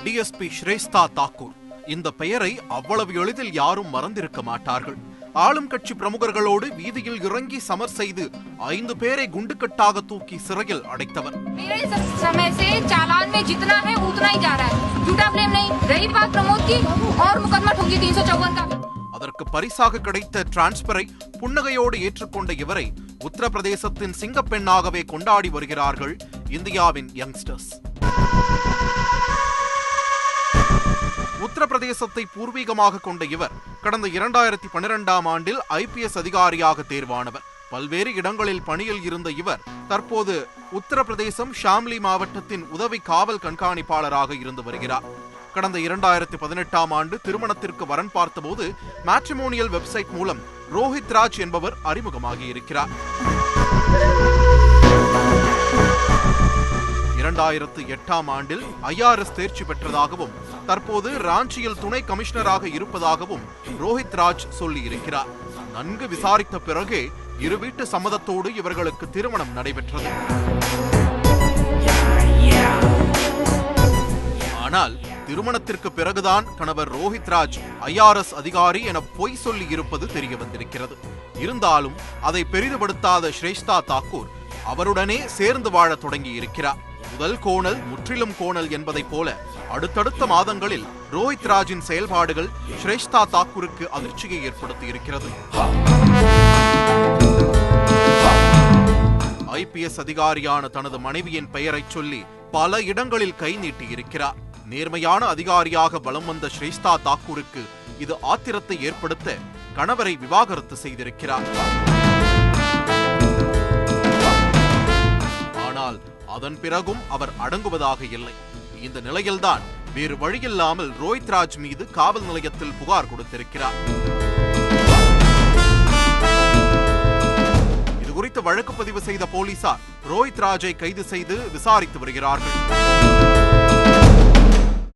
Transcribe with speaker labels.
Speaker 1: DSP Shrestha Thakur இந்த பெயரை அவ்வளவு எளிதில் யாரும் மறந்திருக்க மாட்டார்கள். ஆளும் கட்சி பிரமுகர்களோடு வீதியில் இறங்கி சமர் செய்து 5 பேரை குண்டுக்கட்டாக தூக்கி சிறையில் அடைத்தவர். அதற்கு பரிசாக கிடைத்த டிரான்ஸ்பரை புன்னகையோடு ஏற்றுக்கொண்ட இவரை உத்தரப்பிரதேசத்தின் சிங்கப்பெண்ணாகவே கொண்டாடி வருகிறார்கள் இந்தியாவின் யங்ஸ்டர்ஸ். உத்தரப்பிரதேசத்தை பூர்வீகமாக கொண்ட இவர் கடந்த 2012ஆம் ஆண்டில் IPS அதிகாரியாக தேர்வானவர். பல்வேறு இடங்களில் பணியில் இருந்த இவர் தற்போது உத்தரப்பிரதேசம் ஷாம்லி மாவட்டத்தின் உதவி காவல் கண்காணிப்பாளராக இருந்து வருகிறார். கடந்த 2018ஆம் ஆண்டு திருமணத்திற்கு வரன் பார்த்தபோது மேட்ரிமோனியல் வெப்சைட் மூலம் ரோஹித் ராஜ் என்பவர் அறிமுகமாகி இருக்கிறார். 2008ஆம் ஆண்டில் IRS தேர்ச்சி பெற்றதாகவும் தற்போது ராஞ்சியில் துணை கமிஷனராக இருப்பதாகவும் ரோஹித் ராஜ் சொல்லி இருக்கிறார். நன்கு விசாரித்த பிறகே இரு வீட்டு சம்மதத்தோடு இவர்களுக்கு திருமணம் நடைபெற்றது. ஆனால் திருமணத்திற்கு பிறகுதான் கணவர் ரோஹித் ராஜ் IRS அதிகாரி என பொய் சொல்லி இருப்பது தெரிய வந்திருக்கிறது. இருந்தாலும் அதை பெரிதுபடுத்தாத ஸ்ரேஷ்தா தாக்கூர் அவருடனே சேர்ந்து வாழ தொடங்கி இருக்கிறார். முதல் கோணல் முற்றிலும் கோணல் என்பதை போல அடுத்தடுத்த மாதங்களில் ரோஹித் ராஜின் செயல்பாடுகள் ஸ்ரேஷ்தா தாக்கூருக்கு அதிர்ச்சியை ஏற்படுத்தி இருக்கிறது. IPS அதிகாரியான தனது மனைவியின் பெயரை சொல்லி பல இடங்களில் கை நீட்டி இருக்கிறார். நேர்மையான அதிகாரியாக பலம் வந்த ஸ்ரேஷ்தா தாக்கூருக்கு இது ஆத்திரத்தை ஏற்படுத்த கணவரை விவாகரத்து செய்திருக்கிறார். ஆனால் அதன் பிறகும் அவர் அடங்குவதாக இல்லை. இந்த நிலையில்தான் வேறு வழியில்லாமல் ரோஹித் ராஜ் மீது காவல் நிலையத்தில் புகார் கொடுத்திருக்கிறார். இதுகுறித்து வழக்கு பதிவு செய்த போலீசார் ரோஹித் ராஜை கைது செய்து விசாரித்து வருகிறார்கள்.